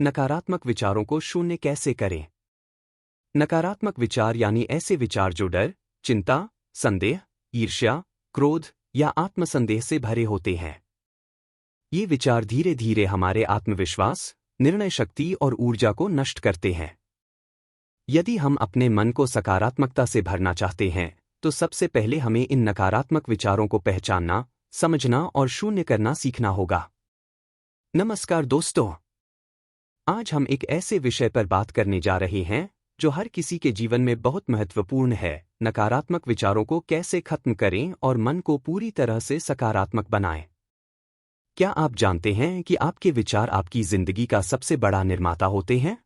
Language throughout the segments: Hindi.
नकारात्मक विचारों को शून्य कैसे करें? नकारात्मक विचार यानी ऐसे विचार जो डर, चिंता, संदेह, ईर्ष्या, क्रोध या आत्मसंदेह से भरे होते हैं। ये विचार धीरे धीरे हमारे आत्मविश्वास, निर्णय शक्ति और ऊर्जा को नष्ट करते हैं। यदि हम अपने मन को सकारात्मकता से भरना चाहते हैं, तो सबसे पहले हमें इन नकारात्मक विचारों को पहचानना, समझना और शून्य करना सीखना होगा। नमस्कार दोस्तों, आज हम एक ऐसे विषय पर बात करने जा रहे हैं जो हर किसी के जीवन में बहुत महत्वपूर्ण है। नकारात्मक विचारों को कैसे खत्म करें और मन को पूरी तरह से सकारात्मक बनाएं। क्या आप जानते हैं कि आपके विचार आपकी जिंदगी का सबसे बड़ा निर्माता होते हैं?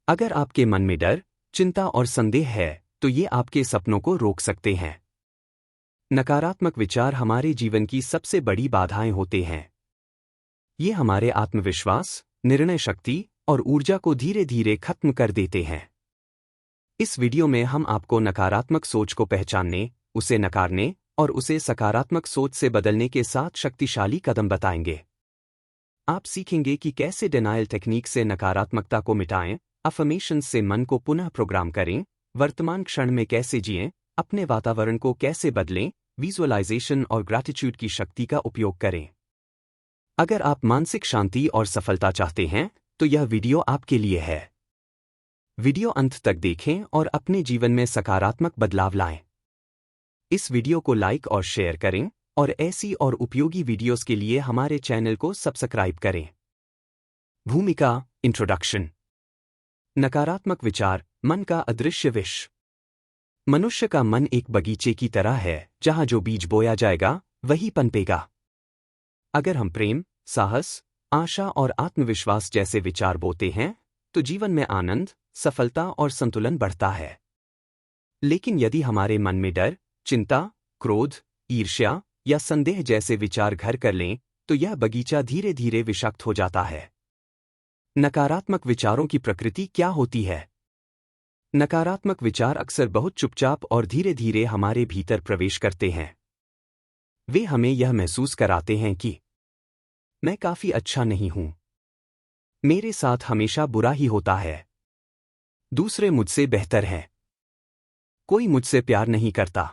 अगर आपके मन में डर, चिंता और संदेह है, तो ये आपके सपनों को रोक सकते हैं। नकारात्मक विचार हमारे जीवन की सबसे बड़ी बाधाएं होते हैं। ये हमारे आत्मविश्वास, निर्णय शक्ति और ऊर्जा को धीरे धीरे खत्म कर देते हैं। इस वीडियो में हम आपको नकारात्मक सोच को पहचानने, उसे नकारने और उसे सकारात्मक सोच से बदलने के 7 शक्तिशाली कदम बताएंगे। आप सीखेंगे कि कैसे डिनायल टेक्निक से नकारात्मकता को मिटाएं, अफर्मेशंस से मन को पुनः प्रोग्राम करें, वर्तमान क्षण में कैसे जिएं, अपने वातावरण को कैसे बदलें, विजुअलाइजेशन और ग्रैटिट्यूड की शक्ति का उपयोग करें। अगर आप मानसिक शांति और सफलता चाहते हैं, तो यह वीडियो आपके लिए है। वीडियो अंत तक देखें और अपने जीवन में सकारात्मक बदलाव लाएं। इस वीडियो को लाइक और शेयर करें और ऐसी और उपयोगी वीडियोस के लिए हमारे चैनल को सब्सक्राइब करें। भूमिका, इंट्रोडक्शन। नकारात्मक विचार, मन का अदृश्य विष। मनुष्य का मन एक बगीचे की तरह है, जहां जो बीज बोया जाएगा वही पनपेगा। अगर हम प्रेम, साहस, आशा और आत्मविश्वास जैसे विचार बोते हैं, तो जीवन में आनंद, सफलता और संतुलन बढ़ता है। लेकिन यदि हमारे मन में डर, चिंता, क्रोध, ईर्ष्या या संदेह जैसे विचार घर कर लें, तो यह बगीचा धीरे धीरे विषाक्त हो जाता है। नकारात्मक विचारों की प्रकृति क्या होती है? नकारात्मक विचार अक्सर बहुत चुपचाप और धीरे धीरे हमारे भीतर प्रवेश करते हैं। वे हमें यह महसूस कराते हैं कि मैं काफी अच्छा नहीं हूं, मेरे साथ हमेशा बुरा ही होता है, दूसरे मुझसे बेहतर हैं, कोई मुझसे प्यार नहीं करता,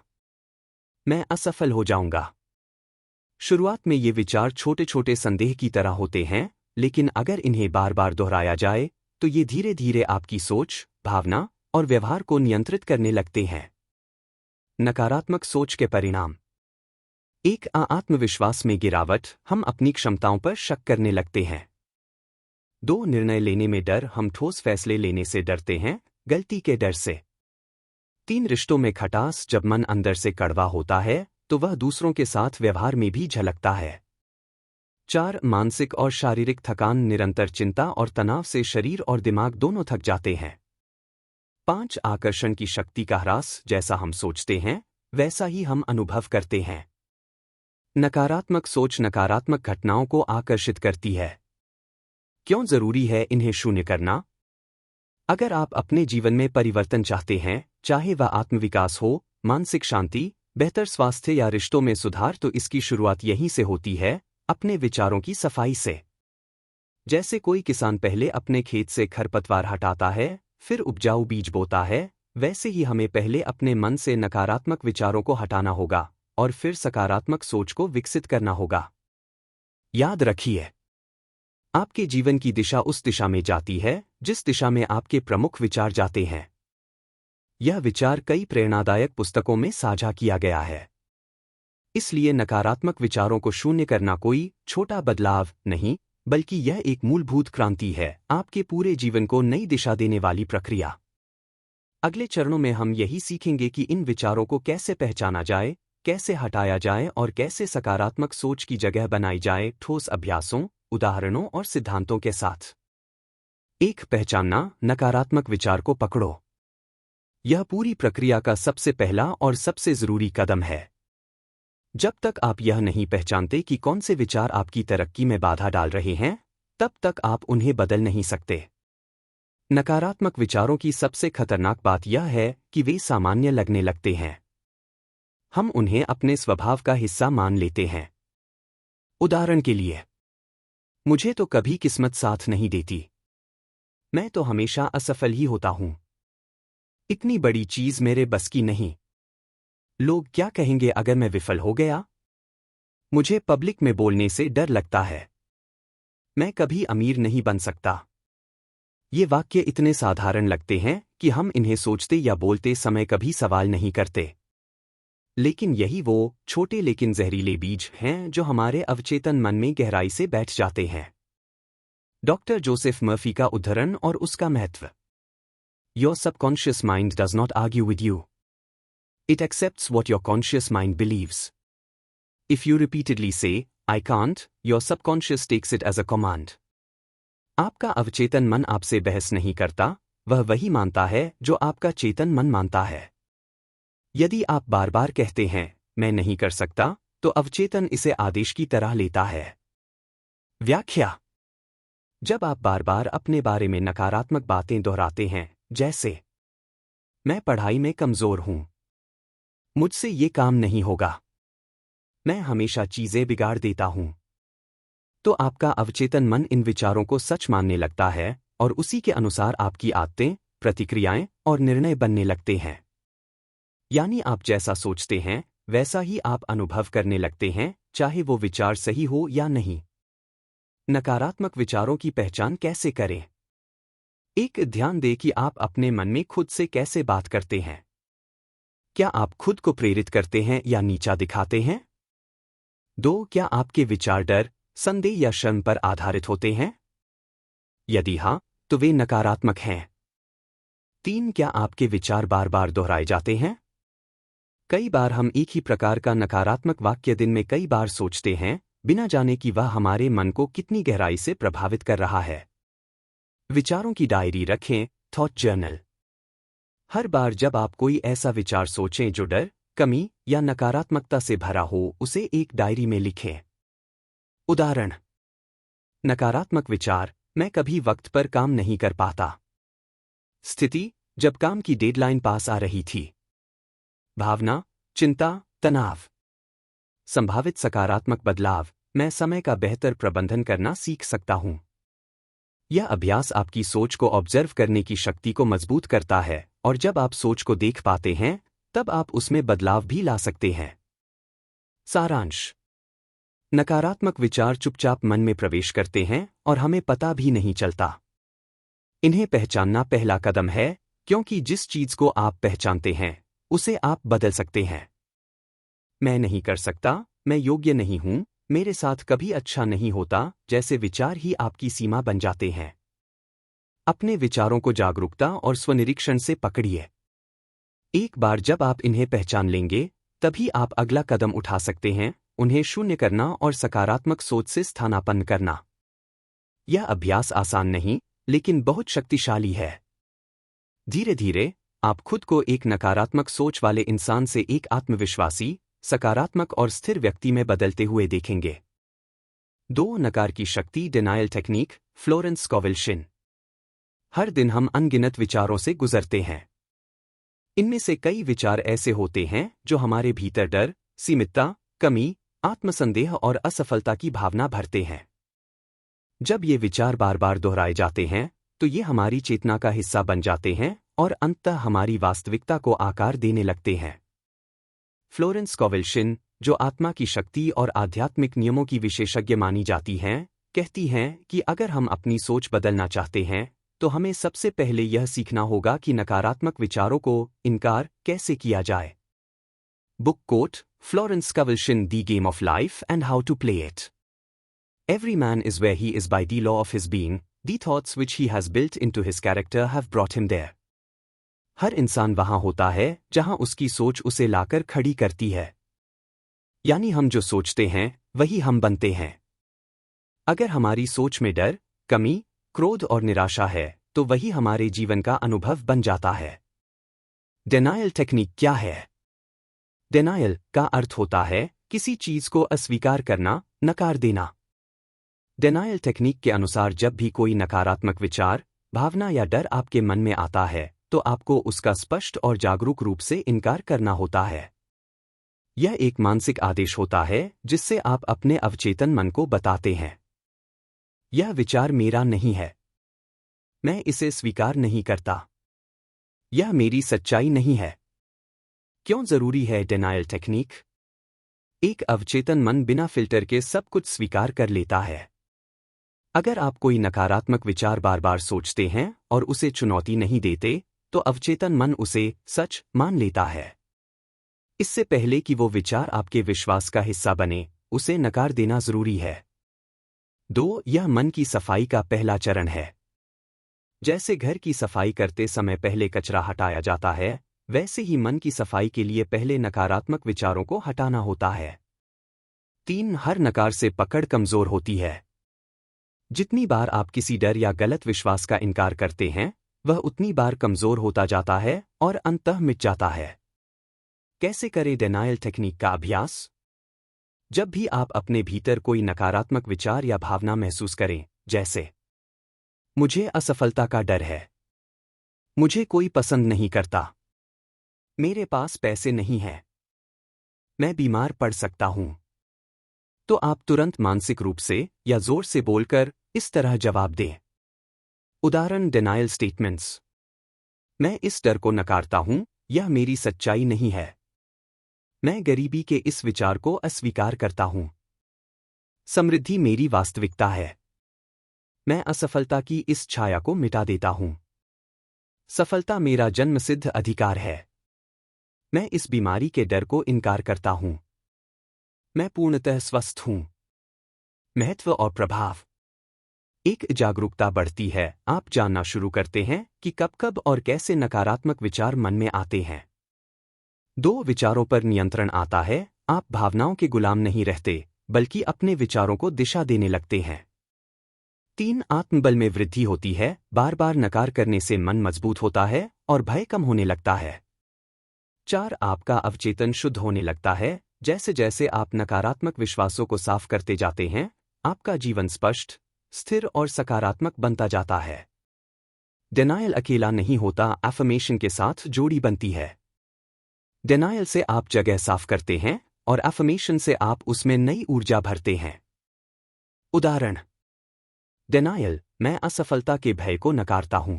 मैं असफल हो जाऊंगा। शुरुआत में ये विचार छोटे छोटे संदेह की तरह होते हैं, लेकिन अगर इन्हें बार बार दोहराया जाए, तो ये धीरे धीरे आपकी सोच, भावना और व्यवहार को नियंत्रित करने लगते हैं। नकारात्मक सोच के परिणाम: एक आत्मविश्वास में गिरावट, हम अपनी क्षमताओं पर शक करने लगते हैं। 2 निर्णय लेने में डर, हम ठोस फैसले लेने से डरते हैं, गलती के डर से। 3 रिश्तों में खटास, जब मन अंदर से कड़वा होता है, तो वह दूसरों के साथ व्यवहार में भी झलकता है। 4 मानसिक और शारीरिक थकान, निरंतर चिंता और तनाव से शरीर और दिमाग दोनों थक जाते हैं। 5 आकर्षण की शक्ति का ह्रास, जैसा हम सोचते हैं वैसा ही हम अनुभव करते हैं। नकारात्मक सोच नकारात्मक घटनाओं को आकर्षित करती है। क्यों जरूरी है इन्हें शून्य करना? अगर आप अपने जीवन में परिवर्तन चाहते हैं, चाहे वह आत्मविकास हो, मानसिक शांति, बेहतर स्वास्थ्य या रिश्तों में सुधार, तो इसकी शुरुआत यहीं से होती है, अपने विचारों की सफाई से। जैसे कोई किसान पहले अपने खेत से खरपतवार हटाता है, फिर उपजाऊ बीज बोता है, वैसे ही हमें पहले अपने मन से नकारात्मक विचारों को हटाना होगा और फिर सकारात्मक सोच को विकसित करना होगा। याद रखिए, आपके जीवन की दिशा उस दिशा में जाती है जिस दिशा में आपके प्रमुख विचार जाते हैं। यह विचार कई प्रेरणादायक पुस्तकों में साझा किया गया है। इसलिए नकारात्मक विचारों को शून्य करना कोई छोटा बदलाव नहीं, बल्कि यह एक मूलभूत क्रांति है, आपके पूरे जीवन को नई दिशा देने वाली प्रक्रिया। अगले चरणों में हम यही सीखेंगे कि इन विचारों को कैसे पहचाना जाए, कैसे हटाया जाए और कैसे सकारात्मक सोच की जगह बनाई जाए, ठोस अभ्यासों, उदाहरणों और सिद्धांतों के साथ। 1. पहचानना, नकारात्मक विचार को पकड़ो। यह पूरी प्रक्रिया का सबसे पहला और सबसे जरूरी कदम है। जब तक आप यह नहीं पहचानते कि कौन से विचार आपकी तरक्की में बाधा डाल रहे हैं, तब तक आप उन्हें बदल नहीं सकते। नकारात्मक विचारों की सबसे खतरनाक बात यह है कि वे सामान्य लगने लगते हैं। हम उन्हें अपने स्वभाव का हिस्सा मान लेते हैं। उदाहरण के लिए, मुझे तो कभी किस्मत साथ नहीं देती। मैं तो हमेशा असफल ही होता हूं। इतनी बड़ी चीज मेरे बस की नहीं। लोग क्या कहेंगे अगर मैं विफल हो गया? मुझे पब्लिक में बोलने से डर लगता है। मैं कभी अमीर नहीं बन सकता। ये वाक्य इतने साधारण लगते हैं कि हम इन्हें सोचते या बोलते समय कभी सवाल नहीं करते। लेकिन यही वो छोटे लेकिन जहरीले बीज हैं जो हमारे अवचेतन मन में गहराई से बैठ जाते हैं। डॉक्टर जोसेफ मर्फी का उद्धरण और उसका महत्व। Your subconscious mind does not argue with you. It accepts what your conscious mind believes. If you repeatedly say, I can't, your subconscious takes it as a command. आपका अवचेतन मन आपसे बहस नहीं करता, वह वही मानता है जो आपका चेतन मन मानता है। यदि आप बार बार कहते हैं, मैं नहीं कर सकता, तो अवचेतन इसे आदेश की तरह लेता है। व्याख्या। जब आप बार बार अपने बारे में नकारात्मक बातें दोहराते हैं, जैसे मैं पढ़ाई में कमजोर हूं, मुझसे ये काम नहीं होगा, मैं हमेशा चीजें बिगाड़ देता हूं, तो आपका अवचेतन मन इन विचारों को सच मानने लगता है और उसी के अनुसार आपकी आदतें, प्रतिक्रियाएं और निर्णय बनने लगते हैं। यानी आप जैसा सोचते हैं, वैसा ही आप अनुभव करने लगते हैं, चाहे वो विचार सही हो या नहीं। नकारात्मक विचारों की पहचान कैसे करें? एक, ध्यान दें कि आप अपने मन में खुद से कैसे बात करते हैं। क्या आप खुद को प्रेरित करते हैं या नीचा दिखाते हैं? 2, क्या आपके विचार डर, संदेह या शर्म पर आधारित होते हैं? यदि हां, तो वे नकारात्मक हैं। 3, क्या आपके विचार बार बार दोहराए जाते हैं? कई बार हम एक ही प्रकार का नकारात्मक वाक्य दिन में कई बार सोचते हैं, बिना जाने कि वह हमारे मन को कितनी गहराई से प्रभावित कर रहा है। विचारों की डायरी रखें, थॉट जर्नल। हर बार जब आप कोई ऐसा विचार सोचें जो डर, कमी या नकारात्मकता से भरा हो, उसे एक डायरी में लिखें। उदाहरण: नकारात्मक विचार, मैं कभी वक्त पर काम नहीं कर पाता। स्थिति, जब काम की डेडलाइन पास आ रही थी। भावना, चिंता, तनाव। संभावित सकारात्मक बदलाव, मैं समय का बेहतर प्रबंधन करना सीख सकता हूं। यह अभ्यास आपकी सोच को ऑब्जर्व करने की शक्ति को मजबूत करता है, और जब आप सोच को देख पाते हैं, तब आप उसमें बदलाव भी ला सकते हैं। सारांश: नकारात्मक विचार चुपचाप मन में प्रवेश करते हैं और हमें पता भी नहीं चलता। इन्हें पहचानना पहला कदम है, क्योंकि जिस चीज को आप पहचानते हैं, उसे आप बदल सकते हैं। मैं नहीं कर सकता, मैं योग्य नहीं हूं, मेरे साथ कभी अच्छा नहीं होता, जैसे विचार ही आपकी सीमा बन जाते हैं। अपने विचारों को जागरूकता और स्वनिरीक्षण से पकड़िए। एक बार जब आप इन्हें पहचान लेंगे, तभी आप अगला कदम उठा सकते हैं, उन्हें शून्य करना और सकारात्मक सोच से स्थानापन्न करना। यह अभ्यास आसान नहीं, लेकिन बहुत शक्तिशाली है। धीरे धीरे आप खुद को एक नकारात्मक सोच वाले इंसान से एक आत्मविश्वासी, सकारात्मक और स्थिर व्यक्ति में बदलते हुए देखेंगे। 2, नकार की शक्ति, denial technique, Florence Scovel Shinn. हर दिन हम अनगिनत विचारों से गुजरते हैं। इनमें से कई विचार ऐसे होते हैं जो हमारे भीतर डर, सीमितता, कमी, आत्मसंदेह और असफलता की भावना भरते हैं। जब ये विचार बार बार दोहराए जाते हैं, तो ये हमारी चेतना का हिस्सा बन जाते हैं और अंततः हमारी वास्तविकता को आकार देने लगते हैं। फ्लोरेंस स्कोविल शिन, जो आत्मा की शक्ति और आध्यात्मिक नियमों की विशेषज्ञ मानी जाती हैं, कहती हैं कि अगर हम अपनी सोच बदलना चाहते हैं, तो हमें सबसे पहले यह सीखना होगा कि नकारात्मक विचारों को इनकार कैसे किया जाए। Book quote: Florence Scovel Shinn, the game of life and how to play it. Every man is where he is by the law of his being, the thoughts which he has built into his character have brought him there. हर इंसान वहां होता है जहां उसकी सोच उसे लाकर खड़ी करती है। यानी हम जो सोचते हैं, वही हम बनते हैं। अगर हमारी सोच में डर, कमी, क्रोध और निराशा है, तो वही हमारे जीवन का अनुभव बन जाता है। डिनायल टेक्निक क्या है? डिनायल का अर्थ होता है किसी चीज को अस्वीकार करना, नकार देना। डिनायल टेक्निक के अनुसार जब भी कोई नकारात्मक विचार, भावना या डर आपके मन में आता है, तो आपको उसका स्पष्ट और जागरूक रूप से इनकार करना होता है। यह एक मानसिक आदेश होता है जिससे आप अपने अवचेतन मन को बताते हैं, यह विचार मेरा नहीं है। मैं इसे स्वीकार नहीं करता। यह मेरी सच्चाई नहीं है। क्यों जरूरी है डिनायल टेक्निक? एक अवचेतन मन बिना फिल्टर के सब कुछ स्वीकार कर लेता है। अगर आप कोई नकारात्मक विचार बार बार सोचते हैं और उसे चुनौती नहीं देते, तो अवचेतन मन उसे सच मान लेता है। इससे पहले कि वो विचार आपके विश्वास का हिस्सा बने, उसे नकार देना जरूरी है। 2. यह मन की सफाई का पहला चरण है। जैसे घर की सफाई करते समय पहले कचरा हटाया जाता है, वैसे ही मन की सफाई के लिए पहले नकारात्मक विचारों को हटाना होता है। 3. हर नकार से पकड़ कमजोर होती है। जितनी बार आप किसी डर या गलत विश्वास का इनकार करते हैं, वह उतनी बार कमजोर होता जाता है और अंततः मिट जाता है। कैसे करें डिनायल टेक्निक का अभ्यास? जब भी आप अपने भीतर कोई नकारात्मक विचार या भावना महसूस करें, जैसे मुझे असफलता का डर है, मुझे कोई पसंद नहीं करता, मेरे पास पैसे नहीं हैं, मैं बीमार पड़ सकता हूं, तो आप तुरंत मानसिक रूप से या जोर से बोलकर इस तरह जवाब दें। उदाहरण डिनायल स्टेटमेंट्स। मैं इस डर को नकारता हूं, यह मेरी सच्चाई नहीं है। मैं गरीबी के इस विचार को अस्वीकार करता हूं। समृद्धि मेरी वास्तविकता है। मैं असफलता की इस छाया को मिटा देता हूं। सफलता मेरा जन्मसिद्ध अधिकार है। मैं इस बीमारी के डर को इनकार करता हूं। मैं पूर्णतः स्वस्थ हूं। महत्व और प्रभाव। एक जागरूकता बढ़ती है, आप जानना शुरू करते हैं कि कब कब और कैसे नकारात्मक विचार मन में आते हैं। 2. विचारों पर नियंत्रण आता है, आप भावनाओं के गुलाम नहीं रहते, बल्कि अपने विचारों को दिशा देने लगते हैं। 3. आत्मबल में वृद्धि होती है, बार बार नकार करने से मन मजबूत होता है और भय कम होने लगता है। 4. आपका अवचेतन शुद्ध होने लगता है, जैसे जैसे आप नकारात्मक विश्वासों को साफ करते जाते हैं, आपका जीवन स्पष्ट, स्थिर और सकारात्मक बनता जाता है। डिनायल अकेला नहीं होता, एफर्मेशन के साथ जोड़ी बनती है। डिनायल से आप जगह साफ करते हैं और एफर्मेशन से आप उसमें नई ऊर्जा भरते हैं। उदाहरण। डिनायल, मैं असफलता के भय को नकारता हूं।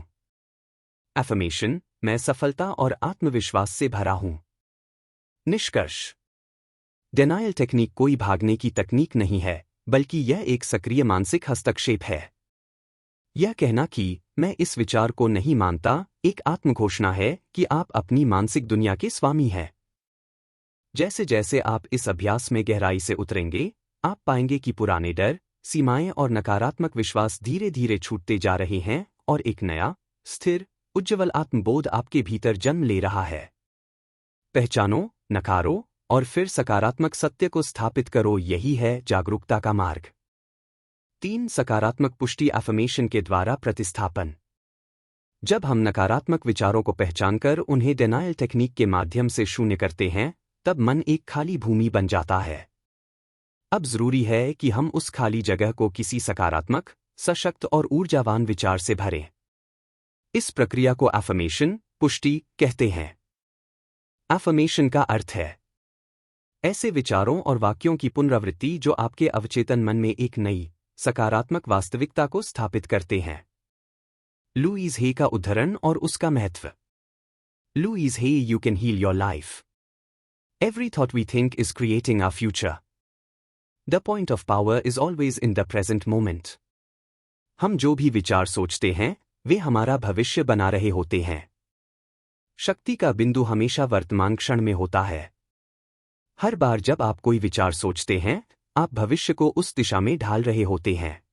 एफर्मेशन, मैं सफलता और आत्मविश्वास से भरा हूं। निष्कर्ष। डिनायल टेक्निक कोई भागने की तकनीक नहीं है, बल्कि यह एक सक्रिय मानसिक हस्तक्षेप है। यह कहना कि मैं इस विचार को नहीं मानता, एक आत्मघोषणा है कि आप अपनी मानसिक दुनिया के स्वामी हैं। जैसे जैसे आप इस अभ्यास में गहराई से उतरेंगे, आप पाएंगे कि पुराने डर, सीमाएं और नकारात्मक विश्वास धीरे धीरे छूटते जा रहे हैं और एक नया, स्थिर, उज्ज्वल आत्मबोध आपके भीतर जन्म ले रहा है। पहचानो, नकारो और फिर सकारात्मक सत्य को स्थापित करो, यही है जागरूकता का मार्ग। 3. सकारात्मक पुष्टि एफर्मेशन के द्वारा प्रतिस्थापन। जब हम नकारात्मक विचारों को पहचानकर उन्हें डिनायल टेक्निक के माध्यम से शून्य करते हैं, तब मन एक खाली भूमि बन जाता है। अब जरूरी है कि हम उस खाली जगह को किसी सकारात्मक, सशक्त और ऊर्जावान विचार से भरें। इस प्रक्रिया को एफर्मेशन, पुष्टि कहते हैं। एफर्मेशन का अर्थ है ऐसे विचारों और वाक्यों की पुनरावृत्ति जो आपके अवचेतन मन में एक नई, सकारात्मक वास्तविकता को स्थापित करते हैं। लुईस हे का उद्धरण और उसका महत्व। Louise Hay, you can heal your life. Every thought we think is creating our future. The point of power is always in the present moment. हम जो भी विचार सोचते हैं, वे हमारा भविष्य बना रहे होते हैं। शक्ति का बिंदु हमेशा वर्तमान क्षण में होता है। हर बार जब आप कोई विचार सोचते हैं, आप भविष्य को उस दिशा में ढाल रहे होते हैं।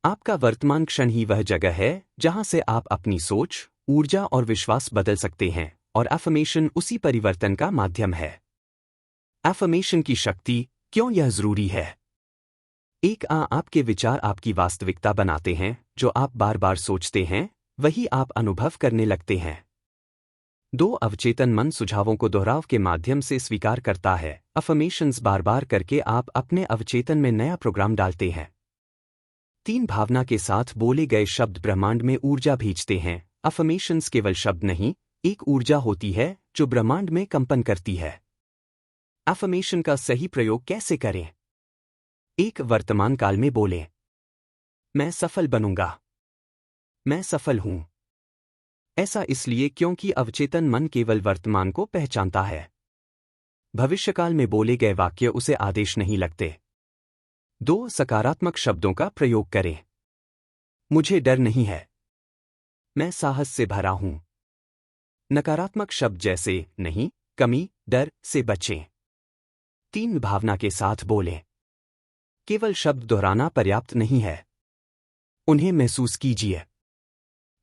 आपका वर्तमान क्षण ही वह जगह है जहां से आप अपनी सोच, ऊर्जा और विश्वास बदल सकते हैं, और एफर्मेशन उसी परिवर्तन का माध्यम है। एफर्मेशन की शक्ति, क्यों यह जरूरी है? आपके विचार आपकी वास्तविकता बनाते हैं, जो आप बार बार सोचते हैं, वही आप अनुभव करने लगते हैं। 2. अवचेतन मन सुझावों को दोहराव के माध्यम से स्वीकार करता है। अफर्मेशंस बार बार करके आप अपने अवचेतन में नया प्रोग्राम डालते हैं। 3. भावना के साथ बोले गए शब्द ब्रह्मांड में ऊर्जा भेजते हैं। अफर्मेशंस केवल शब्द नहीं, एक ऊर्जा होती है जो ब्रह्मांड में कंपन करती है। अफर्मेशन का सही प्रयोग कैसे करें? वर्तमान काल में बोलें। मैं सफल बनूंगा। मैं सफल हूं। ऐसा इसलिए क्योंकि अवचेतन मन केवल वर्तमान को पहचानता है। भविष्यकाल में बोले गए वाक्य उसे आदेश नहीं लगते। 2 सकारात्मक शब्दों का प्रयोग करें। मुझे डर नहीं है। मैं साहस से भरा हूं। नकारात्मक शब्द जैसे नहीं, कमी, डर से बचें। 3 भावना के साथ बोलें। केवल शब्द दोहराना पर्याप्त नहीं है। उन्हें महसूस कीजिए।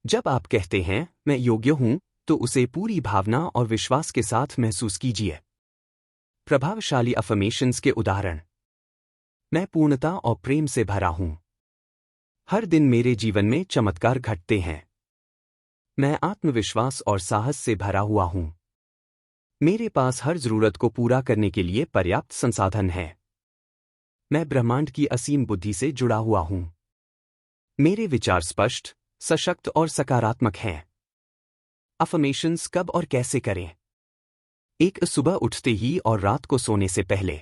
जब आप कहते हैं मैं योग्य हूं, तो उसे पूरी भावना और विश्वास के साथ महसूस कीजिए। प्रभावशाली अफर्मेशंस के उदाहरण। मैं पूर्णता और प्रेम से भरा हूं। हर दिन मेरे जीवन में चमत्कार घटते हैं। मैं आत्मविश्वास और साहस से भरा हुआ हूं। मेरे पास हर जरूरत को पूरा करने के लिए पर्याप्त संसाधन है। मैं ब्रह्मांड की असीम बुद्धि से जुड़ा हुआ हूं। मेरे विचार स्पष्ट, सशक्त और सकारात्मक हैं। अफर्मेशंस कब और कैसे करें? एक, सुबह उठते ही और रात को सोने से पहले।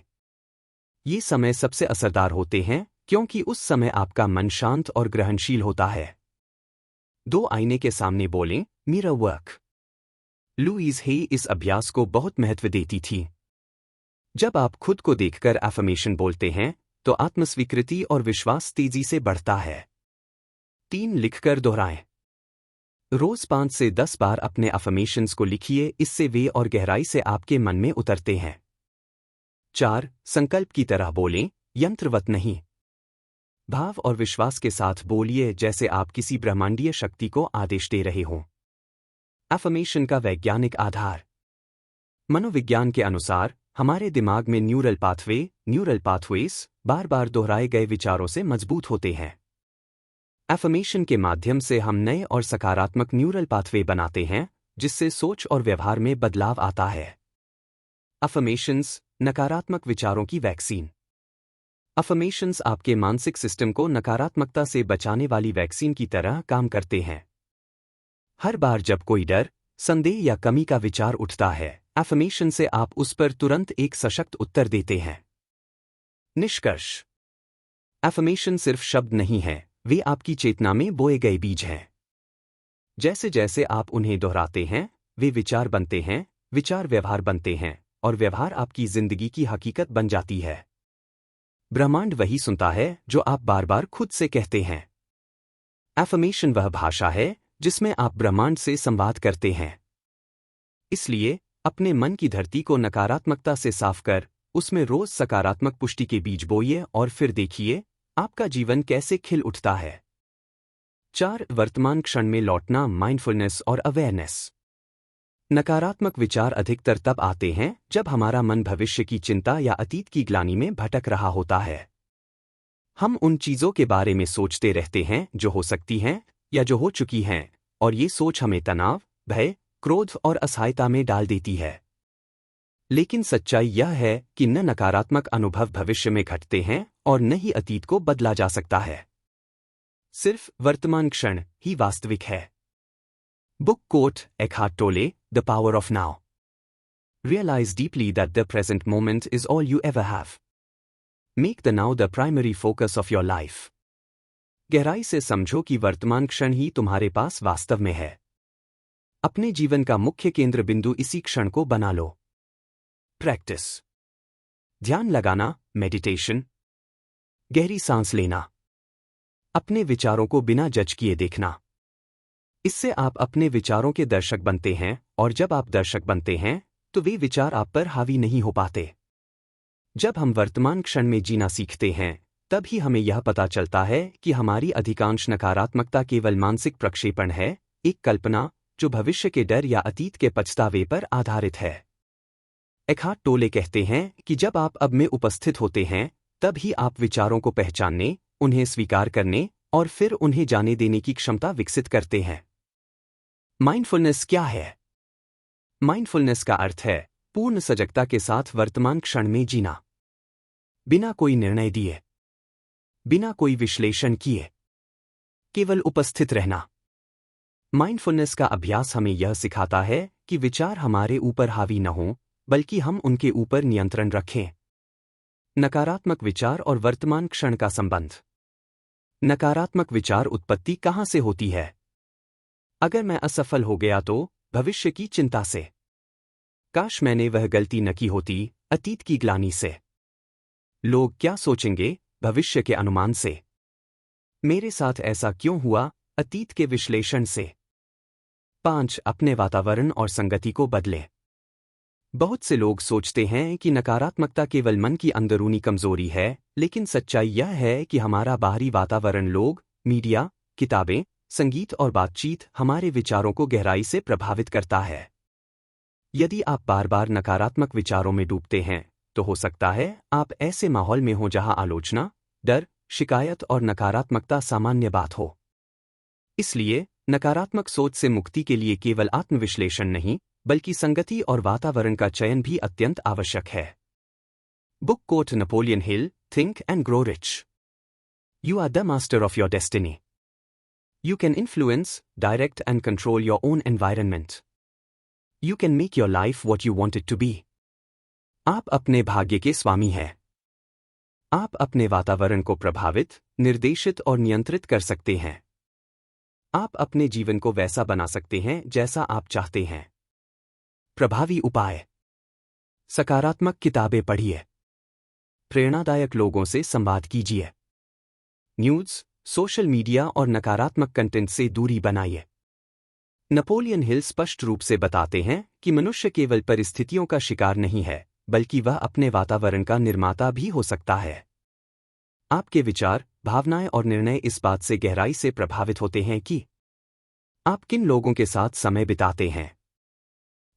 ये समय सबसे असरदार होते हैं क्योंकि उस समय आपका मन शांत और ग्रहणशील होता है। 2, आईने के सामने बोलें, मिरर वर्क। लुईज हे इस अभ्यास को बहुत महत्व देती थी। जब आप खुद को देखकर अफर्मेशन बोलते हैं, तो आत्मस्वीकृति और विश्वास तेजी से बढ़ता है। 3, लिखकर दोहराएं। रोज 5 से 10 बार अपने अफर्मेशंस को लिखिए, इससे वे और गहराई से आपके मन में उतरते हैं। 4, संकल्प की तरह बोलें, यंत्रवत नहीं। भाव और विश्वास के साथ बोलिए जैसे आप किसी ब्रह्मांडीय शक्ति को आदेश दे रहे हों। अफर्मेशन का वैज्ञानिक आधार। मनोविज्ञान के अनुसार हमारे दिमाग में न्यूरल पाथवेज बार बार दोहराए गए विचारों से मजबूत होते हैं। अफर्मेशन के माध्यम से हम नए और सकारात्मक न्यूरल पाथवे बनाते हैं, जिससे सोच और व्यवहार में बदलाव आता है। अफर्मेशंस, नकारात्मक विचारों की वैक्सीन। अफर्मेशंस आपके मानसिक सिस्टम को नकारात्मकता से बचाने वाली वैक्सीन की तरह काम करते हैं। हर बार जब कोई डर, संदेह या कमी का विचार उठता है, अफर्मेशन से आप उस पर तुरंत एक सशक्त उत्तर देते हैं। निष्कर्ष। अफर्मेशन सिर्फ शब्द नहीं है, वे आपकी चेतना में बोए गए बीज हैं। जैसे जैसे आप उन्हें दोहराते हैं, वे विचार बनते हैं, विचार व्यवहार बनते हैं, और व्यवहार आपकी जिंदगी की हकीकत बन जाती है। ब्रह्मांड वही सुनता है जो आप बार बार खुद से कहते हैं। अफर्मेशन वह भाषा है जिसमें आप ब्रह्मांड से संवाद करते हैं। इसलिए अपने मन की धरती को नकारात्मकता से साफ कर उसमें रोज सकारात्मक पुष्टि के बीज बोइए और फिर देखिए आपका जीवन कैसे खिल उठता है। 4, वर्तमान क्षण में लौटना, माइंडफुलनेस और अवेयरनेस। नकारात्मक विचार अधिकतर तब आते हैं जब हमारा मन भविष्य की चिंता या अतीत की ग्लानि में भटक रहा होता है। हम उन चीजों के बारे में सोचते रहते हैं जो हो सकती हैं या जो हो चुकी हैं, और ये सोच हमें तनाव, भय, क्रोध और असहायता में डाल देती है। लेकिन सच्चाई यह है कि न नकारात्मक अनुभव भविष्य में घटते हैं और न ही अतीत को बदला जा सकता है। सिर्फ वर्तमान क्षण ही वास्तविक है। बुक कोट, एकहार्ट टोले, The Power of Now. Realize deeply that the present moment is all you ever have. Make the now the primary focus of your life. गहराई से समझो कि वर्तमान क्षण ही तुम्हारे पास वास्तव में है। अपने जीवन का मुख्य केंद्र बिंदु इसी क्षण को बना लो। प्रैक्टिस। ध्यान लगाना, मेडिटेशन। गहरी सांस लेना। अपने विचारों को बिना जज किए देखना। इससे आप अपने विचारों के दर्शक बनते हैं, और जब आप दर्शक बनते हैं तो वे विचार आप पर हावी नहीं हो पाते। जब हम वर्तमान क्षण में जीना सीखते हैं, तब ही हमें यह पता चलता है कि हमारी अधिकांश नकारात्मकता केवल मानसिक प्रक्षेपण है, एक कल्पना जो भविष्य के डर या अतीत के पछतावे पर आधारित है। एकहार्ट टोले कहते हैं कि जब आप अब में उपस्थित होते हैं, तब ही आप विचारों को पहचानने, उन्हें स्वीकार करने और फिर उन्हें जाने देने की क्षमता विकसित करते हैं। माइंडफुलनेस क्या है? माइंडफुलनेस का अर्थ है पूर्ण सजगता के साथ वर्तमान क्षण में जीना, बिना कोई निर्णय दिए, बिना कोई विश्लेषण किए, केवल उपस्थित रहना। माइंडफुलनेस का अभ्यास हमें यह सिखाता है कि विचार हमारे ऊपर हावी न हों, बल्कि हम उनके ऊपर नियंत्रण रखें। नकारात्मक विचार और वर्तमान क्षण का संबंध। नकारात्मक विचार उत्पत्ति कहाँ से होती है? अगर मैं असफल हो गया तो भविष्य की चिंता से। काश मैंने वह गलती न की होती, अतीत की ग्लानि से। लोग क्या सोचेंगे, भविष्य के अनुमान से। मेरे साथ ऐसा क्यों हुआ, अतीत के विश्लेषण से। 5. अपने वातावरण और संगति को बदलें। बहुत से लोग सोचते हैं कि नकारात्मकता केवल मन की अंदरूनी कमजोरी है, लेकिन सच्चाई यह है कि हमारा बाहरी वातावरण, लोग, मीडिया, किताबें, संगीत और बातचीत हमारे विचारों को गहराई से प्रभावित करता है। यदि आप बार बार नकारात्मक विचारों में डूबते हैं, तो हो सकता है आप ऐसे माहौल में हो जहां आलोचना, डर, शिकायत और नकारात्मकता सामान्य बात हो। इसलिए नकारात्मक सोच से मुक्ति के लिए केवल आत्मविश्लेषण नहीं, बल्कि संगति और वातावरण का चयन भी अत्यंत आवश्यक है। Book quote Napoleon Hill, think and grow rich. You are the master of your destiny. You can influence, direct and control your own environment. You can make your life what you want it to be. आप अपने भाग्य के स्वामी हैं। आप अपने वातावरण को प्रभावित, निर्देशित और नियंत्रित कर सकते हैं। आप अपने जीवन को वैसा बना सकते हैं जैसा आप चाहते हैं। प्रभावी उपाय। सकारात्मक किताबें पढ़िए। प्रेरणादायक लोगों से संवाद कीजिए। न्यूज़, सोशल मीडिया और नकारात्मक कंटेंट से दूरी बनाइए। नेपोलियन हिल स्पष्ट रूप से बताते हैं कि मनुष्य केवल परिस्थितियों का शिकार नहीं है, बल्कि वह अपने वातावरण का निर्माता भी हो सकता है। आपके विचार, भावनाएं और निर्णय इस बात से गहराई से प्रभावित होते हैं कि आप किन लोगों के साथ समय बिताते हैं।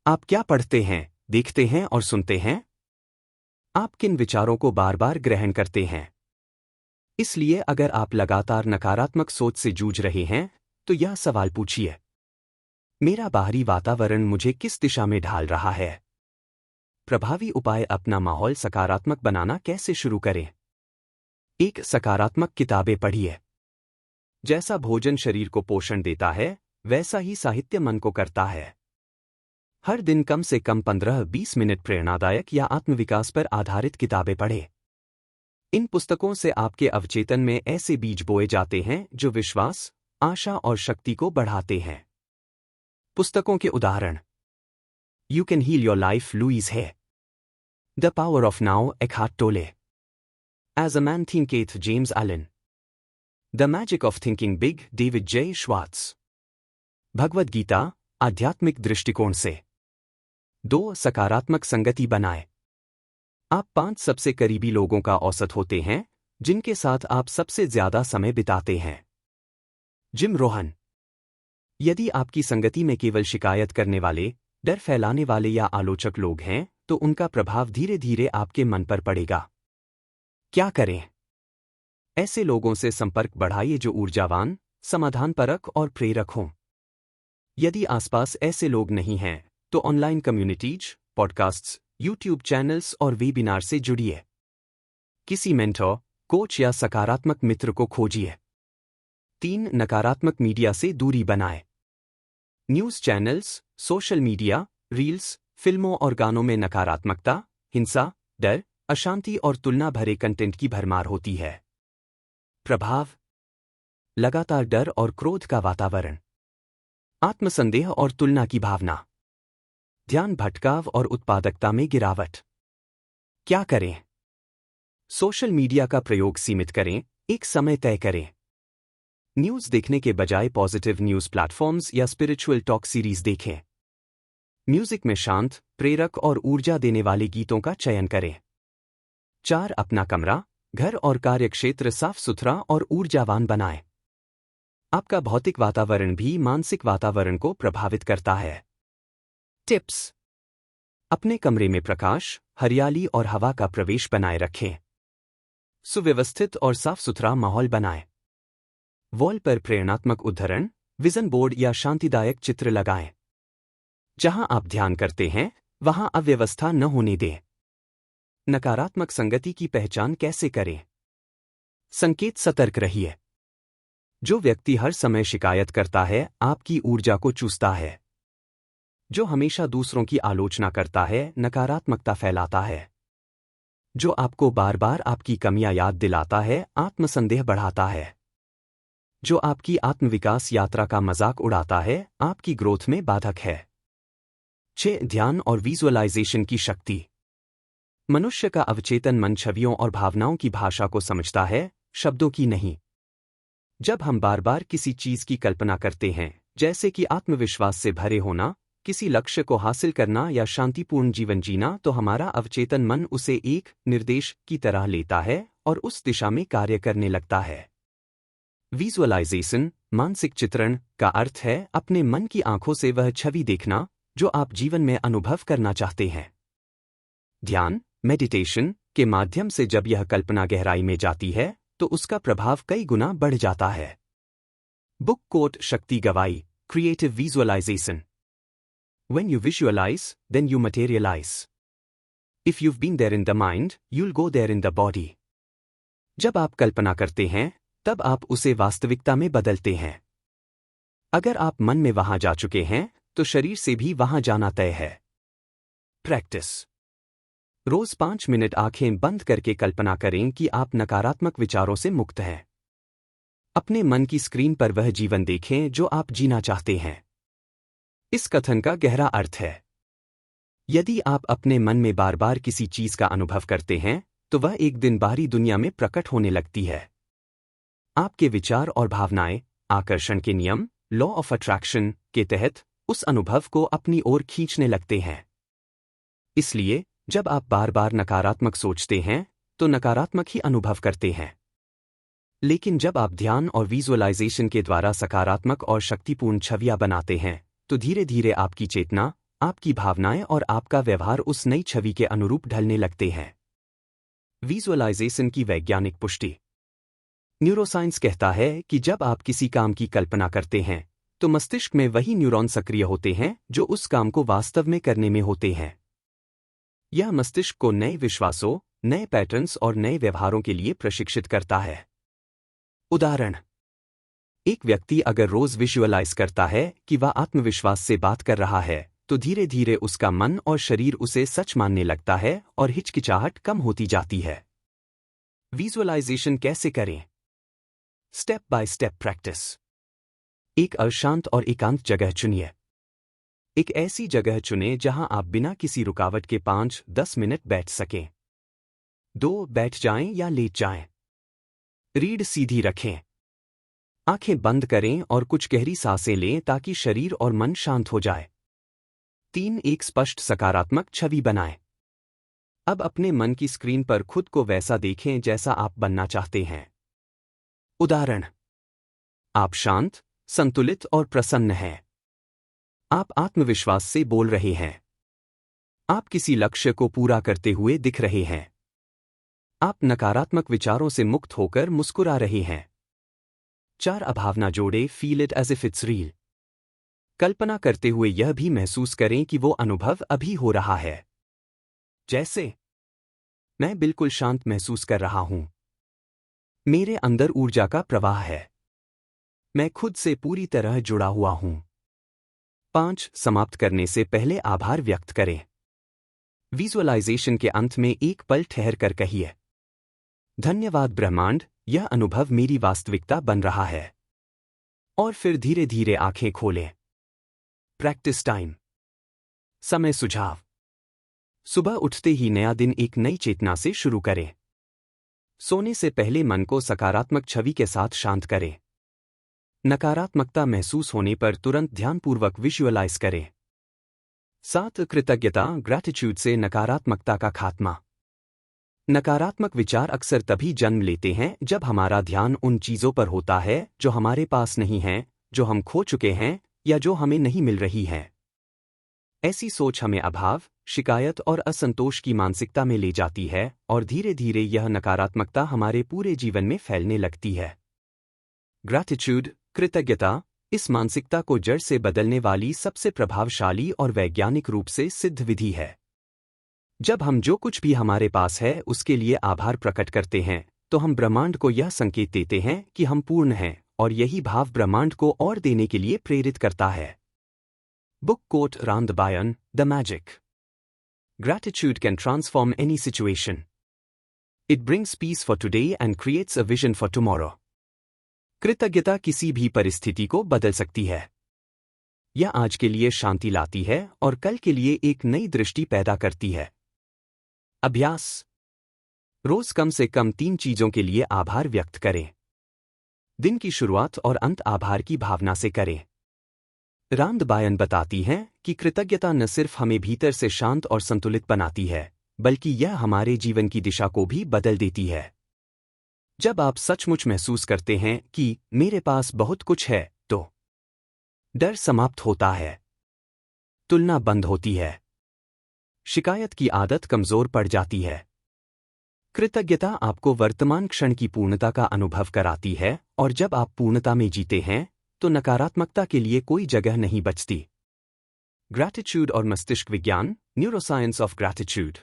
आप क्या पढ़ते हैं, देखते हैं और सुनते हैं। आप किन विचारों को बार बार ग्रहण करते हैं। इसलिए अगर आप लगातार नकारात्मक सोच से जूझ रहे हैं, तो यह सवाल पूछिए, मेरा बाहरी वातावरण मुझे किस दिशा में ढाल रहा है। प्रभावी उपाय। अपना माहौल सकारात्मक बनाना कैसे शुरू करें। 1. सकारात्मक किताबें पढ़िए। जैसा भोजन शरीर को पोषण देता है, वैसा ही साहित्य मन को करता है। हर दिन कम से कम 15-20 मिनट प्रेरणादायक या आत्मविकास पर आधारित किताबें पढ़ें। इन पुस्तकों से आपके अवचेतन में ऐसे बीज बोए जाते हैं जो विश्वास, आशा और शक्ति को बढ़ाते हैं। पुस्तकों के उदाहरण। You can heal your life, Louise Hay. The power of now, Eckhart Tolle. As a man thinketh, James Allen. The magic of thinking big, David J Schwartz. Bhagavad Gita, आध्यात्मिक दृष्टिकोण से। 2. सकारात्मक संगति बनाएं। आप 5 सबसे करीबी लोगों का औसत होते हैं, जिनके साथ आप सबसे ज्यादा समय बिताते हैं। जिम रोहन। यदि आपकी संगति में केवल शिकायत करने वाले, डर फैलाने वाले या आलोचक लोग हैं, तो उनका प्रभाव धीरे धीरे आपके मन पर पड़ेगा। क्या करें? ऐसे लोगों से संपर्क बढ़ाइए जो ऊर्जावान, समाधानपरक और प्रेरक हों। यदि आसपास ऐसे लोग नहीं हैं, तो online communities, podcasts, YouTube channels और वेबिनार से जुड़िए। किसी मेंटर, कोच या सकारात्मक मित्र को खोजिए। 3. नकारात्मक मीडिया से दूरी बनाएं। News channels, social media, reels, फिल्मों और गानों में नकारात्मकता, हिंसा, डर, अशांति और तुलना भरे कंटेंट की भरमार होती है। प्रभाव। लगातार डर और क्रोध का वातावरण। आत्मसंदेह और तुलना की भावना। ध्यान भटकाव और उत्पादकता में गिरावट। क्या करें? सोशल मीडिया का प्रयोग सीमित करें, एक समय तय करें। न्यूज़ देखने के बजाय पॉजिटिव न्यूज़ प्लेटफॉर्म्स या स्पिरिचुअल टॉक सीरीज देखें। म्यूजिक में शांत, प्रेरक और ऊर्जा देने वाले गीतों का चयन करें। 4. अपना कमरा, घर और कार्यक्षेत्र साफ सुथरा और ऊर्जावान बनाएं। आपका भौतिक वातावरण भी मानसिक वातावरण को प्रभावित करता है। टिप्स। अपने कमरे में प्रकाश, हरियाली और हवा का प्रवेश बनाए रखें। सुव्यवस्थित और साफ सुथरा माहौल बनाएं। वॉल पर प्रेरणात्मक उद्धरण, विजन बोर्ड या शांतिदायक चित्र लगाएं। जहां आप ध्यान करते हैं, वहां अव्यवस्था न होने दें। नकारात्मक संगति की पहचान कैसे करें? संकेत। सतर्क रहिए। जो व्यक्ति हर समय शिकायत करता है, आपकी ऊर्जा को चूसता है। जो हमेशा दूसरों की आलोचना करता है, नकारात्मकता फैलाता है। जो आपको बार बार आपकी कमियां याद दिलाता है, आत्मसंदेह बढ़ाता है। जो आपकी आत्मविकास यात्रा का मजाक उड़ाता है, आपकी ग्रोथ में बाधक है। 6. ध्यान और विजुअलाइजेशन की शक्ति। मनुष्य का अवचेतन मन छवियों और भावनाओं की भाषा को समझता है, शब्दों की नहीं। जब हम बार बार किसी चीज की कल्पना करते हैं, जैसे कि आत्मविश्वास से भरे होना, किसी लक्ष्य को हासिल करना या शांतिपूर्ण जीवन जीना, तो हमारा अवचेतन मन उसे एक निर्देश की तरह लेता है और उस दिशा में कार्य करने लगता है। विजुअलाइजेशन, मानसिक चित्रण, का अर्थ है अपने मन की आंखों से वह छवि देखना जो आप जीवन में अनुभव करना चाहते हैं। ध्यान, मेडिटेशन के माध्यम से जब यह कल्पना गहराई में जाती है, तो उसका प्रभाव कई गुना बढ़ जाता है। Book quote Shakti Gawain, creative visualization. When you visualize, then you materialize. If you've been there in the mind, you'll go there in the body. जब आप कल्पना करते हैं, तब आप उसे वास्तविकता में बदलते हैं। अगर आप मन में वहां जा चुके हैं, तो शरीर से भी वहां जाना तय है। प्रैक्टिस। रोज 5 मिनट आंखें बंद करके कल्पना करें कि आप नकारात्मक विचारों से मुक्त हैं। अपने मन की स्क्रीन पर वह जीवन देखें जो आप जीना चाहते हैं। इस कथन का गहरा अर्थ है, यदि आप अपने मन में बार बार किसी चीज का अनुभव करते हैं, तो वह एक दिन बाहरी दुनिया में प्रकट होने लगती है। आपके विचार और भावनाएं आकर्षण के नियम, लॉ ऑफ अट्रैक्शन के तहत उस अनुभव को अपनी ओर खींचने लगते हैं। इसलिए जब आप बार बार नकारात्मक सोचते हैं, तो नकारात्मक ही अनुभव करते हैं। लेकिन जब आप ध्यान और विजुअलाइजेशन के द्वारा सकारात्मक और शक्तिपूर्ण छवियां बनाते हैं, तो धीरे धीरे आपकी चेतना, आपकी भावनाएं और आपका व्यवहार उस नई छवि के अनुरूप ढलने लगते हैं। विजुअलाइजेशन की वैज्ञानिक पुष्टि। न्यूरोसाइंस कहता है कि जब आप किसी काम की कल्पना करते हैं, तो मस्तिष्क में वही न्यूरॉन सक्रिय होते हैं जो उस काम को वास्तव में करने में होते हैं। यह मस्तिष्क को नए विश्वासों, नए पैटर्न्स और नए व्यवहारों के लिए प्रशिक्षित करता है। उदाहरण, एक व्यक्ति अगर रोज विजुअलाइज करता है कि वह आत्मविश्वास से बात कर रहा है, तो धीरे धीरे उसका मन और शरीर उसे सच मानने लगता है और हिचकिचाहट कम होती जाती है। विजुअलाइजेशन कैसे करें? Step by step practice. एक अशांत और एकांत जगह चुनिए। एक ऐसी जगह चुनें जहां आप बिना किसी रुकावट के 5-10 मिनट बैठ सकें। 2. बैठ जाएं या लेट जाएं। रीढ़ सीधी रखें। आंखें बंद करें और कुछ गहरी सांसें लें ताकि शरीर और मन शांत हो जाए। 3. एक स्पष्ट सकारात्मक छवि बनाएं। अब अपने मन की स्क्रीन पर खुद को वैसा देखें जैसा आप बनना चाहते हैं। उदाहरण, आप शांत, संतुलित और प्रसन्न हैं। आप आत्मविश्वास से बोल रहे हैं। आप किसी लक्ष्य को पूरा करते हुए दिख रहे हैं। आप नकारात्मक विचारों से मुक्त होकर मुस्कुरा रहे हैं। 4. अभावना जोड़े, feel it as if it's real. कल्पना करते हुए यह भी महसूस करें कि वो अनुभव अभी हो रहा है। जैसे, मैं बिल्कुल शांत महसूस कर रहा हूं। मेरे अंदर ऊर्जा का प्रवाह है। मैं खुद से पूरी तरह जुड़ा हुआ हूं। 5. समाप्त करने से पहले आभार व्यक्त करें। विजुअलाइजेशन के अंत में एक पल ठहर कर कहिए, धन्यवाद ब्रह्मांड, यह अनुभव मेरी वास्तविकता बन रहा है। और फिर धीरे धीरे आंखें खोलें। Practice time. समय सुझाव। सुबह उठते ही नया दिन एक नई चेतना से शुरू करें। सोने से पहले मन को सकारात्मक छवि के साथ शांत करें। नकारात्मकता महसूस होने पर तुरंत ध्यानपूर्वक विजुअलाइज करें। 7. कृतज्ञता, ग्रैटिट्यूड से नकारात्मकता का खात्मा। नकारात्मक विचार अक्सर तभी जन्म लेते हैं जब हमारा ध्यान उन चीजों पर होता है जो हमारे पास नहीं हैं, जो हम खो चुके हैं या जो हमें नहीं मिल रही हैं। ऐसी सोच हमें अभाव, शिकायत और असंतोष की मानसिकता में ले जाती है और धीरे धीरे यह नकारात्मकता हमारे पूरे जीवन में फैलने लगती है। ग्रैटिट्यूड, कृतज्ञता, इस मानसिकता को जड़ से बदलने वाली सबसे प्रभावशाली और वैज्ञानिक रूप से सिद्ध विधि है। जब हम जो कुछ भी हमारे पास है उसके लिए आभार प्रकट करते हैं, तो हम ब्रह्मांड को यह संकेत देते हैं कि हम पूर्ण हैं, और यही भाव ब्रह्मांड को और देने के लिए प्रेरित करता है। Book quote Rhonda Byrne, the magic. Gratitude can transform any situation. It brings peace for today and creates a vision for tomorrow. कृतज्ञता किसी भी परिस्थिति को बदल सकती है। यह आज के लिए शांति लाती है और कल के लिए एक नई दृष्टि पैदा करती है। अभ्यास। रोज कम से कम 3 चीजों के लिए आभार व्यक्त करें। दिन की शुरुआत और अंत आभार की भावना से करें। रामद बायन बताती हैं कि कृतज्ञता न सिर्फ हमें भीतर से शांत और संतुलित बनाती है, बल्कि यह हमारे जीवन की दिशा को भी बदल देती है। जब आप सचमुच महसूस करते हैं कि मेरे पास बहुत कुछ है, तो डर समाप्त होता है, तुलना बंद होती है, शिकायत की आदत कमजोर पड़ जाती है। कृतज्ञता आपको वर्तमान क्षण की पूर्णता का अनुभव कराती है, और जब आप पूर्णता में जीते हैं तो नकारात्मकता के लिए कोई जगह नहीं बचती। ग्रैटिट्यूड और मस्तिष्क विज्ञान, न्यूरोसाइंस ऑफ ग्रैटिट्यूड।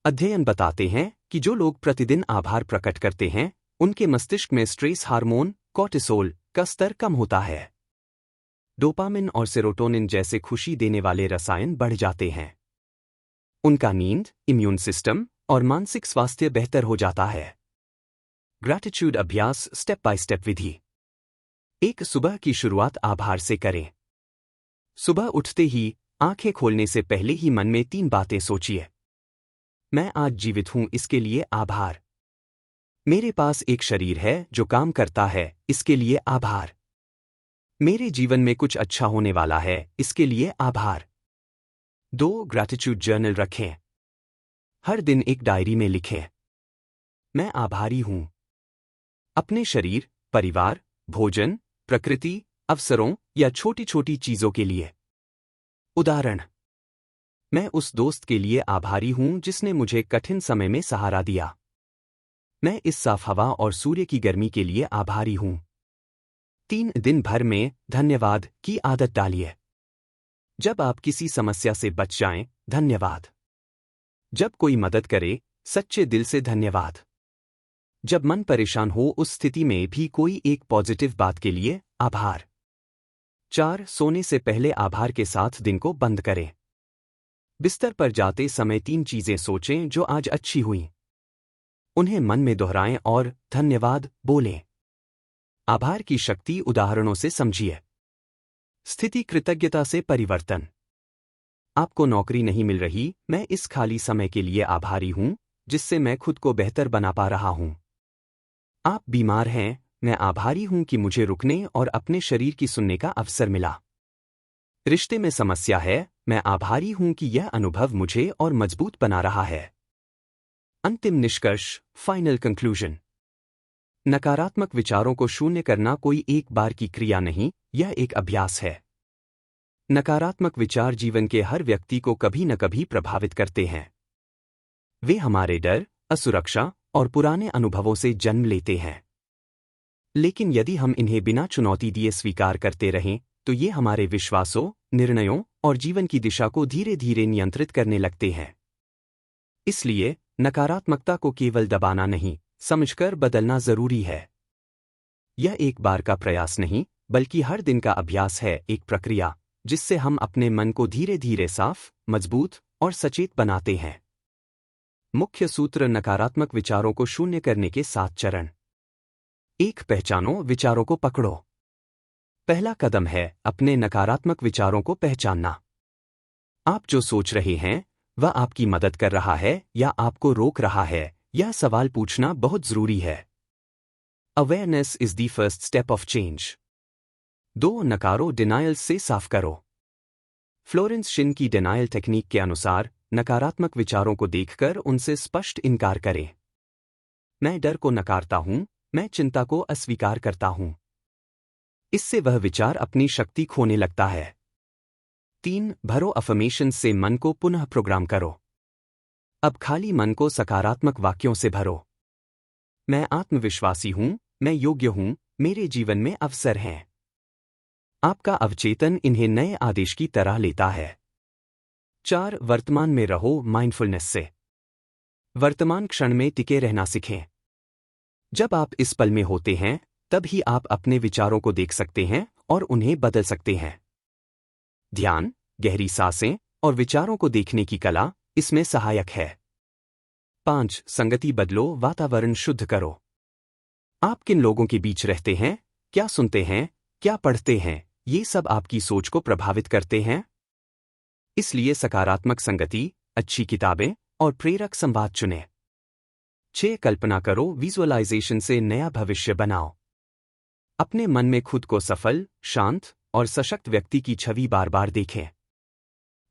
अध्ययन बताते हैं कि जो लोग प्रतिदिन आभार प्रकट करते हैं, उनके मस्तिष्क में स्ट्रेस हार्मोन कॉर्टिसोल का स्तर कम होता है। डोपामिन और सेरोटोनिन जैसे खुशी देने वाले रसायन बढ़ जाते हैं। उनका नींद, इम्यून सिस्टम और मानसिक स्वास्थ्य बेहतर हो जाता है। ग्रैटिट्यूड अभ्यास स्टेप बाय स्टेप विधि। एक, सुबह की शुरुआत आभार से करें। सुबह उठते ही आंखें खोलने से पहले ही मन में 3 बातें सोचिए। मैं आज जीवित हूं, इसके लिए आभार। मेरे पास एक शरीर है जो काम करता है, इसके लिए आभार। मेरे जीवन में कुछ अच्छा होने वाला है, इसके लिए आभार। 2, ग्रैटिट्यूड जर्नल रखें। हर दिन एक डायरी में लिखें, मैं आभारी हूं अपने शरीर, परिवार, भोजन, प्रकृति, अवसरों या छोटी छोटी चीजों के लिए। उदाहरण, मैं उस दोस्त के लिए आभारी हूं जिसने मुझे कठिन समय में सहारा दिया। मैं इस साफ हवा और सूर्य की गर्मी के लिए आभारी हूं। 3, दिन भर में धन्यवाद की आदत डालिए। जब आप किसी समस्या से बच जाएं, धन्यवाद। जब कोई मदद करे, सच्चे दिल से धन्यवाद। जब मन परेशान हो, उस स्थिति में भी कोई एक पॉजिटिव बात के लिए आभार। 4, सोने से पहले आभार के साथ दिन को बंद करें। बिस्तर पर जाते समय 3 चीजें सोचें जो आज अच्छी हुई। उन्हें मन में दोहराएं और धन्यवाद बोलें। आभार की शक्ति उदाहरणों से समझिए। स्थिति, कृतज्ञता से परिवर्तन। आपको नौकरी नहीं मिल रही, मैं इस खाली समय के लिए आभारी हूं जिससे मैं खुद को बेहतर बना पा रहा हूं। आप बीमार हैं, मैं आभारी हूं कि मुझे रुकने और अपने शरीर की सुनने का अवसर मिला। रिश्ते में समस्या है, मैं आभारी हूं कि यह अनुभव मुझे और मजबूत बना रहा है। अंतिम निष्कर्ष, फाइनल कंक्लूजन। नकारात्मक विचारों को शून्य करना कोई एक बार की क्रिया नहीं, यह एक अभ्यास है। नकारात्मक विचार जीवन के हर व्यक्ति को कभी न कभी प्रभावित करते हैं। वे हमारे डर, असुरक्षा और पुराने अनुभवों से जन्म लेते हैं। लेकिन यदि हम इन्हें बिना चुनौती दिए स्वीकार करते रहें, तो ये हमारे विश्वासों, निर्णयों और जीवन की दिशा को धीरे धीरे नियंत्रित करने लगते हैं। इसलिए नकारात्मकता को केवल दबाना नहीं, समझकर बदलना जरूरी है। यह एक बार का प्रयास नहीं, बल्कि हर दिन का अभ्यास है, एक प्रक्रिया जिससे हम अपने मन को धीरे धीरे साफ, मजबूत और सचेत बनाते हैं। मुख्य सूत्र, नकारात्मक विचारों को शून्य करने के 7 चरण। 1, पहचानो, विचारों को पकड़ो। पहला कदम है अपने नकारात्मक विचारों को पहचानना। आप जो सोच रहे हैं, वह आपकी मदद कर रहा है या आपको रोक रहा है, यह सवाल पूछना बहुत जरूरी है। Awareness is the first step of change. 2, नकारो, डिनायल से साफ करो। फ्लोरेंस शिन की डिनायल टेक्निक के अनुसार नकारात्मक विचारों को देखकर उनसे स्पष्ट इनकार करें। मैं डर को नकारता हूं, मैं चिंता को अस्वीकार करता हूं। इससे वह विचार अपनी शक्ति खोने लगता है। 3, भरो, अफर्मेशन से मन को पुनः प्रोग्राम करो। अब खाली मन को सकारात्मक वाक्यों से भरो। मैं आत्मविश्वासी हूं, मैं योग्य हूं, मेरे जीवन में अवसर हैं। आपका अवचेतन इन्हें नए आदेश की तरह लेता है। 4, वर्तमान में रहो, माइंडफुलनेस से वर्तमान क्षण में टिके रहना सीखें। जब आप इस पल में होते हैं, तब ही आप अपने विचारों को देख सकते हैं और उन्हें बदल सकते हैं। ध्यान, गहरी सांसें और विचारों को देखने की कला इसमें सहायक है। 5, संगति बदलो, वातावरण शुद्ध करो। आप किन लोगों के बीच रहते हैं, क्या सुनते हैं, क्या पढ़ते हैं, ये सब आपकी सोच को प्रभावित करते हैं। इसलिए सकारात्मक संगति, अच्छी किताबें और प्रेरक संवाद चुनें। 6. कल्पना करो, विजुअलाइजेशन से नया भविष्य बनाओ। अपने मन में खुद को सफल, शांत और सशक्त व्यक्ति की छवि बार बार देखें।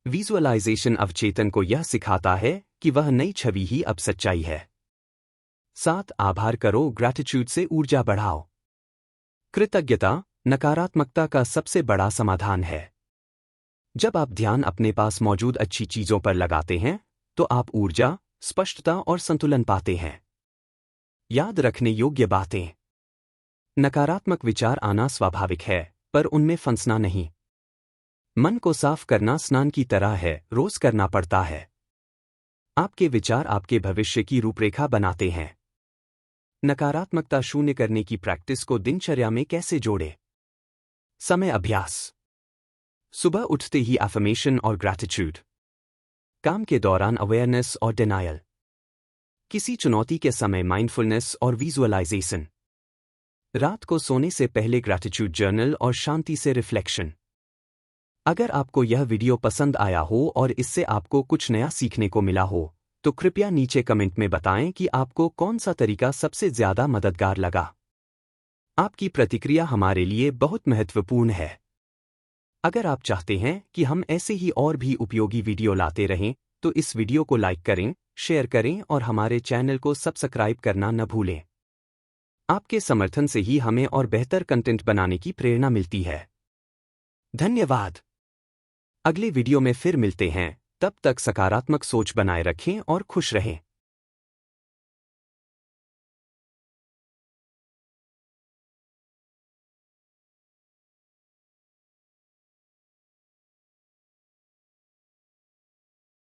विजुअलाइजेशन अवचेतन को यह सिखाता है कि वह नई छवि ही अब सच्चाई है। 7. आभार करो, ग्रैटिट्यूड से ऊर्जा बढ़ाओ। कृतज्ञता नकारात्मकता का सबसे बड़ा समाधान है। जब आप ध्यान अपने पास मौजूद अच्छी चीजों पर लगाते हैं तो आप ऊर्जा, स्पष्टता और संतुलन पाते हैं। याद रखने योग्य बातें। नकारात्मक विचार आना स्वाभाविक है, पर उनमें फंसना नहीं। मन को साफ करना स्नान की तरह है, रोज करना पड़ता है। आपके विचार आपके भविष्य की रूपरेखा बनाते हैं। नकारात्मकता शून्य करने की प्रैक्टिस को दिनचर्या में कैसे जोड़ें? समय अभ्यास। सुबह उठते ही अफर्मेशन और ग्रैटिट्यूड। काम के दौरान अवेयरनेस और डिनायल। किसी चुनौती के समय माइंडफुलनेस और विजुअलाइजेशन। रात को सोने से पहले ग्रैटिट्यूड जर्नल और शांति से रिफ्लेक्शन। अगर आपको यह वीडियो पसंद आया हो और इससे आपको कुछ नया सीखने को मिला हो तो कृपया नीचे कमेंट में बताएं कि आपको कौन सा तरीका सबसे ज्यादा मददगार लगा। आपकी प्रतिक्रिया हमारे लिए बहुत महत्वपूर्ण है। अगर आप चाहते हैं कि हम ऐसे ही और भी उपयोगी वीडियो लाते रहें तो इस वीडियो को लाइक करें, शेयर करें और हमारे चैनल को सब्सक्राइब करना न भूलें। आपके समर्थन से ही हमें और बेहतर कंटेंट बनाने की प्रेरणा मिलती है। धन्यवाद। अगले वीडियो में फिर मिलते हैं, तब तक सकारात्मक सोच बनाए रखें और खुश रहें।